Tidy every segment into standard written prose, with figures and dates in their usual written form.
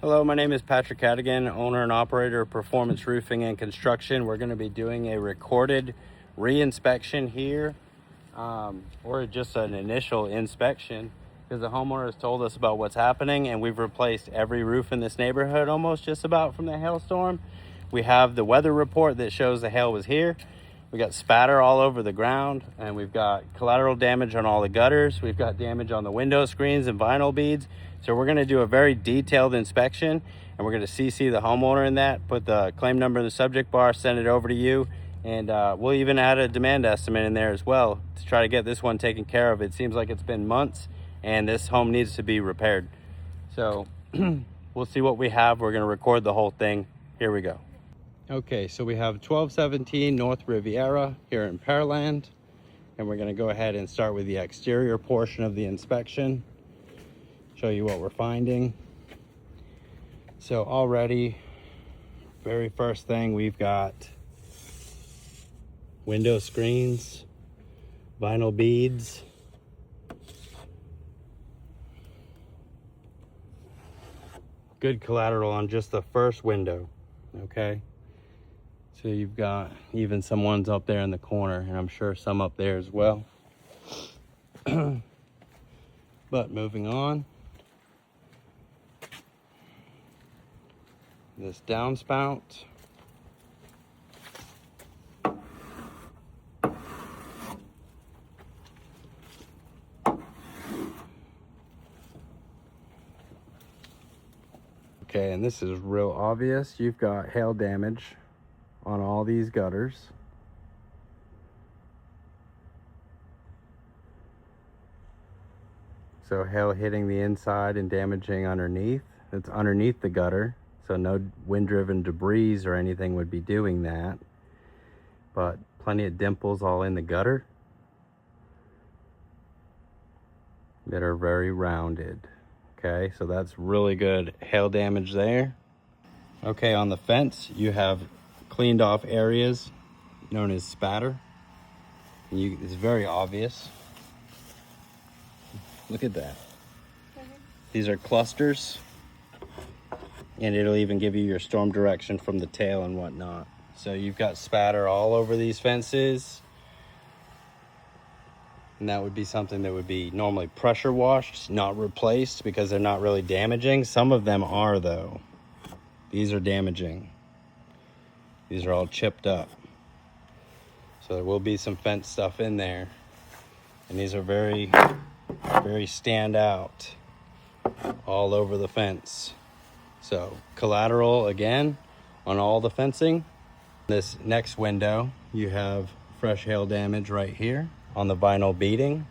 Hello, my name is Patrick Cadigan, owner and operator of Performance Roofing and Construction. We're going to be doing a recorded re-inspection here, or just an initial inspection, because the homeowner has told us about what's happening, and we've replaced every roof in this neighborhood almost just about from the hailstorm. We have the weather report that shows the hail was here. We got spatter all over the ground, and we've got collateral damage on all the gutters. We've got damage on the window screens and vinyl beads. So we're going to do a very detailed inspection, and we're going to CC the homeowner in that, put the claim number in the subject bar, send it over to you, and we'll even add a demand estimate in there as well to try to get this one taken care of. It seems like it's been months, and this home needs to be repaired. So we'll see what we have. We're going to record the whole thing. Here we go. Okay, so we have 1217 North Riviera here in Pearland, and we're going to go ahead and start with the exterior portion of the inspection, show you what we're finding. So already, very first thing, we've got window screens, vinyl beads, good collateral on just the first window. Okay, so you've got even some ones up there in the corner, and I'm sure some up there as well. But moving on, this downspout, okay, and this is real obvious. You've got hail damage on all these gutters. So hail hitting the inside and damaging underneath. It's underneath the gutter, so no wind-driven debris or anything would be doing that. But plenty of dimples all in the gutter that are very rounded. Okay, so that's really good hail damage there. Okay, on the fence, you have cleaned off areas known as spatter. It's very obvious. Look at that. These are clusters, and it'll even give you your storm direction from the tail and whatnot. So you've got spatter all over these fences, and that would be something that would be normally pressure washed, not replaced, because they're not really damaging. Some of them are, though. These are damaging. These are all chipped up. So there will be some fence stuff in there, and these are very stand out all over the fence. So collateral again on all the fencing. This next window, you have fresh hail damage right here on the vinyl beading.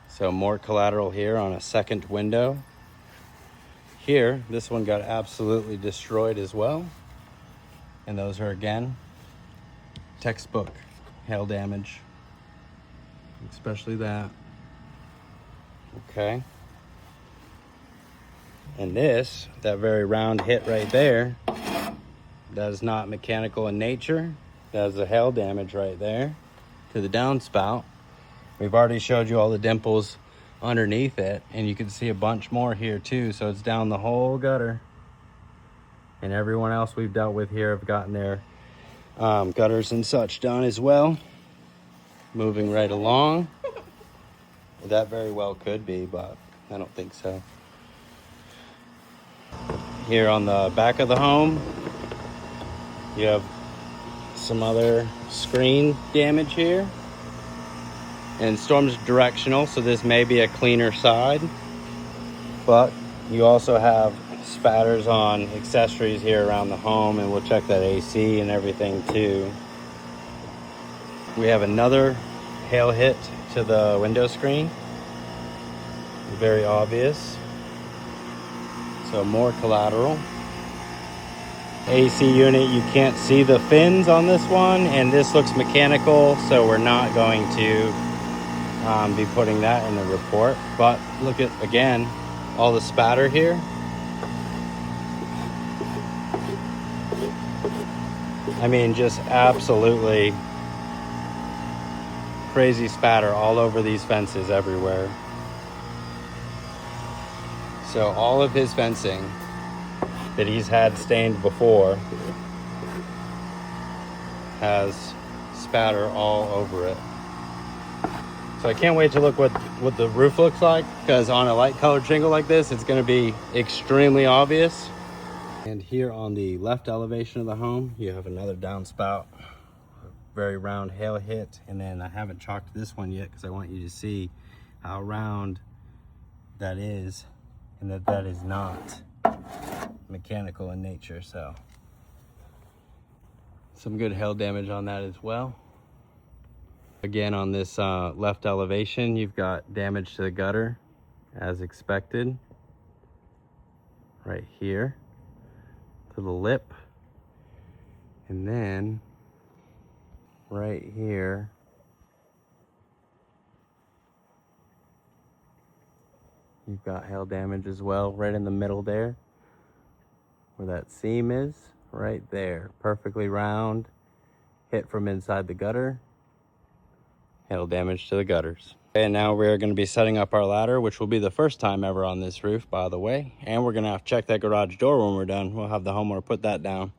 So more collateral here on a second window. Here, this one got absolutely destroyed as well. And those are, again, textbook hail damage, especially that. Okay. And this, that very round hit right there, that is not mechanical in nature. That is the hail damage right there to the downspout. We've already showed you all the dimples underneath it, and you can see a bunch more here too. So it's down the whole gutter. And everyone else we've dealt with here have gotten their gutters and such done as well. Moving right along. That very well could be, but I don't think so. Here on the back of the home, you have some other screen damage here. And storm's directional, so this may be a cleaner side. But you also have spatters on accessories here around the home, and we'll check that AC and everything too. We have another hail hit to the window screen. Very obvious. So more collateral. AC unit, you can't see the fins on this one, and this looks mechanical, so we're not going to be putting that in the report. But look at, again, all the spatter here. I mean, just absolutely crazy spatter all over these fences everywhere. So all of his fencing that he's had stained before has spatter all over it. So I can't wait to look what the roof looks like, because on a light colored shingle like this, it's going to be extremely obvious. And here on the left elevation of the home, you have another downspout, very round hail hit. And then I haven't chalked this one yet because I want you to see how round that is, and that is not mechanical in nature. So some good hail damage on that as well. Again, on this left elevation, you've got damage to the gutter as expected right here to the lip, and then right here you've got hail damage as well, right in the middle there where that seam is, right there, perfectly round, hit from inside the gutter, hail damage to the gutters. And now we're going to be setting up our ladder, which will be the first time ever on this roof, by the way. And we're going to have to check that garage door when we're done. We'll have the homeowner put that down.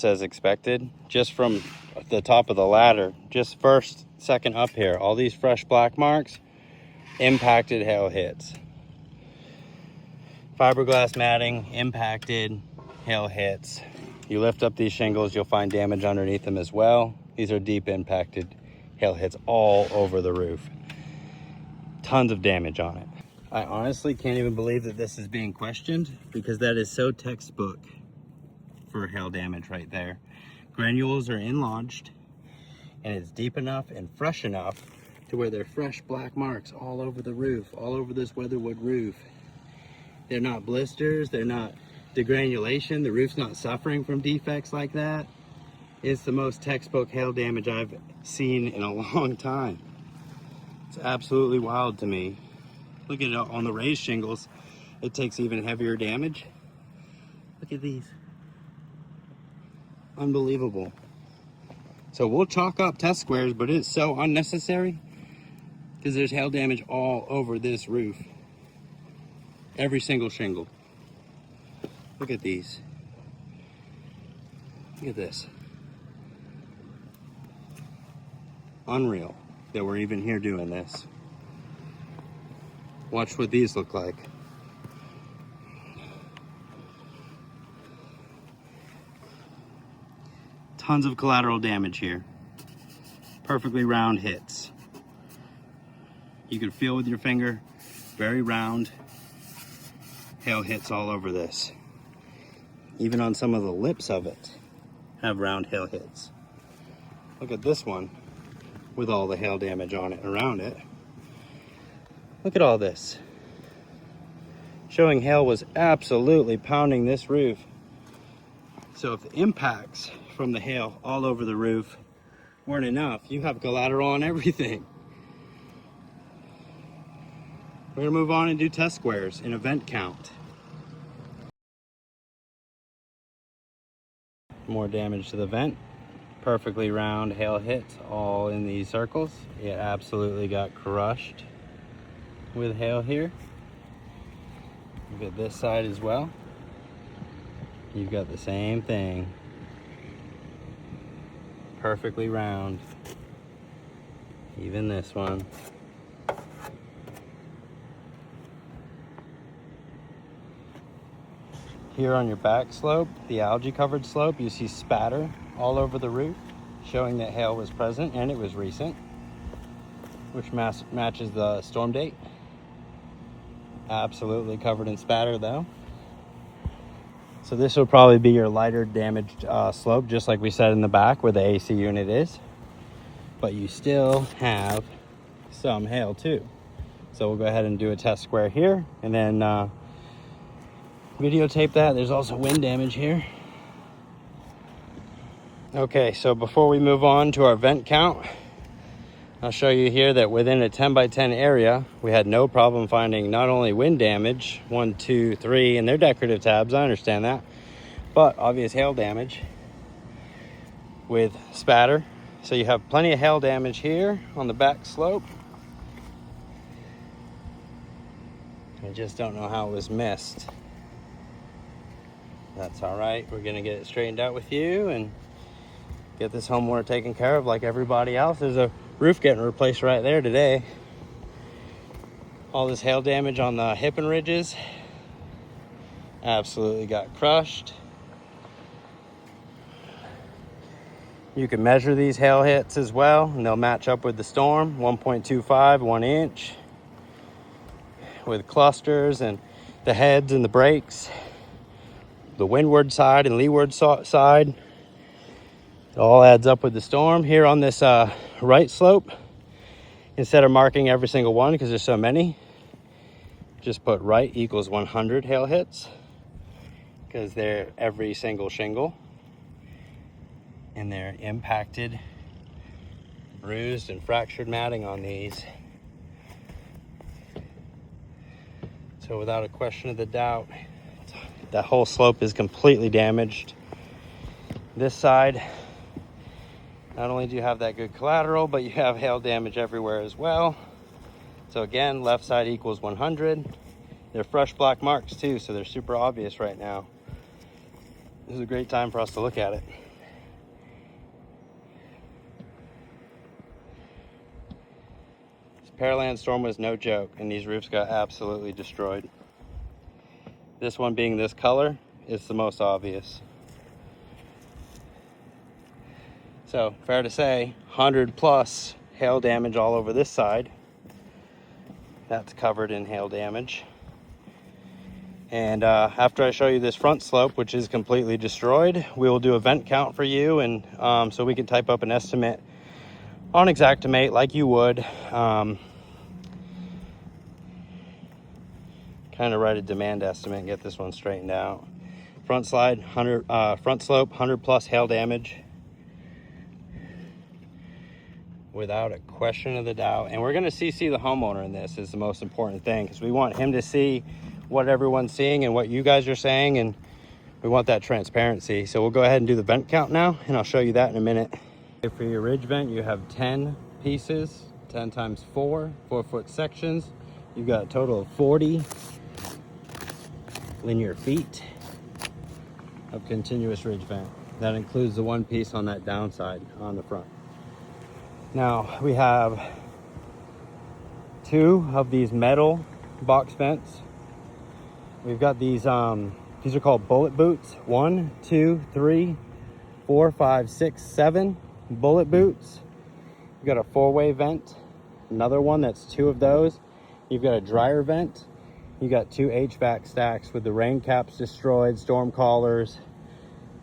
As expected, just from the top of the ladder, just first second up here, all these fresh black marks, impacted hail hits. Fiberglass matting, impacted hail hits. You lift up these shingles, you'll find damage underneath them as well. These are deep impacted hail hits all over the roof. Tons of damage on it. I honestly can't even believe that this is being questioned, because that is so textbook for hail damage right there. Granules are enlarged, and it's deep enough and fresh enough to where they're fresh black marks all over the roof, all over this weatherwood roof. They're not blisters, they're not degranulation, the roof's not suffering from defects like that. It's the most textbook hail damage I've seen in a long time. It's absolutely wild to me. Look at it on the raised shingles, it takes even heavier damage. Look at these. Unbelievable. So we'll chalk up test squares, but it's so unnecessary because there's hail damage all over this roof. Every single shingle. Look at these. Look at this. Unreal that we're even here doing this. Watch what these look like. Tons of collateral damage here. Perfectly round hits. You can feel with your finger, very round hail hits all over this. Even on some of the lips of it have round hail hits. Look at this one with all the hail damage on it and around it. Look at all this. Showing hail was absolutely pounding this roof. So if the impacts from the hail all over the roof weren't enough, you have collateral on everything. We're gonna move on and do test squares in event count. More damage to the vent. Perfectly round hail hits all in these circles. It absolutely got crushed with hail here. Look at this side as well. You've got the same thing. Perfectly round. Even this one. Here on your back slope, the algae covered slope, you see spatter all over the roof, showing that hail was present and it was recent, which matches the storm date. Absolutely covered in spatter though. So this will probably be your lighter damaged slope, just like we said in the back where the AC unit is. But you still have some hail too. So we'll go ahead and do a test square here and then videotape that. There's also wind damage here. Okay, so before we move on to our vent count, I'll show you here that within a 10 by 10 area, we had no problem finding not only wind damage, 1, 2, 3, and they're decorative tabs, I understand that, but obvious hail damage with spatter. So you have plenty of hail damage here on the back slope. I just don't know how it was missed. That's all right. We're gonna get it straightened out with you and get this homeowner taken care of like everybody else. There's a roof getting replaced right there today. All this hail damage on the hip and ridges absolutely got crushed. You can measure these hail hits as well, and they'll match up with the storm. 1.25, 1 inch, with clusters and the heads and the brakes, the windward side and leeward side. It all adds up with the storm. Here on this right slope, instead of marking every single one because there's so many, just put right equals 100 hail hits, because they're every single shingle, and they're impacted, bruised, and fractured matting on these. So without a question of the doubt, that whole slope is completely damaged. This side, not only do you have that good collateral, but you have hail damage everywhere as well. So again, left side equals 100. They're fresh black marks too, so they're super obvious right now. This is a great time for us to look at it. This Pearland storm was no joke, and these roofs got absolutely destroyed. This one being this color is the most obvious. So fair to say, 100 plus hail damage all over this side. That's covered in hail damage. And after I show you this front slope, which is completely destroyed, we will do a vent count for you, and so we can type up an estimate on Xactimate like you would. Kind of write a demand estimate and get this one straightened out. Front slide, 100, front slope, 100 plus hail damage, without a question of the doubt. And we're going to CC the homeowner in this, is the most important thing, because we want him to see what everyone's seeing and what you guys are saying, and we want that transparency. So we'll go ahead and do the vent count now, and I'll show you that in a minute. For your ridge vent, you have 10 pieces, 10 times 4 4-foot sections. You've got a total of 40 linear feet of continuous ridge vent. That includes the one piece on that downside on the front. Now we have 2 of these metal box vents. We've got these are called bullet boots. 1, 2, 3, 4, 5, 6, 7 bullet boots. You've got a 4-way vent, another one that's 2 of those. You've got a dryer vent. You got 2 HVAC stacks with the rain caps destroyed, storm collars,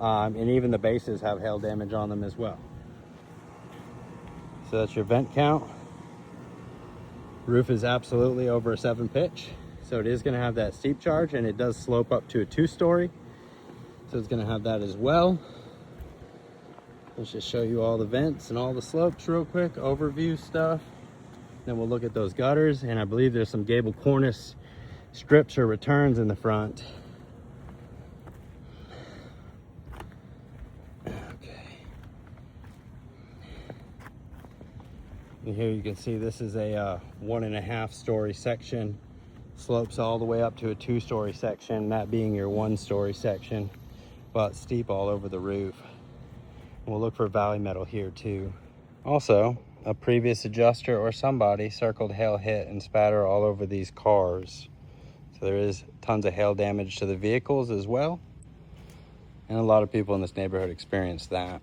and even the bases have hail damage on them as well. So that's your vent count. Roof is absolutely over a 7 pitch, so it is going to have that steep charge, and it does slope up to a 2-story, so it's going to have that as well. Let's just show you all the vents and all the slopes real quick, overview stuff. Then we'll look at those gutters, and I believe there's some gable cornice strips or returns in the front. Okay. And here you can see this is a 1.5-story section. Slopes all the way up to a 2-story section, that being your 1-story section, but steep all over the roof. We'll look for valley metal here too. Also, a previous adjuster or somebody circled hail hit and spatter all over these cars. So there is tons of hail damage to the vehicles as well. And a lot of people in this neighborhood experienced that.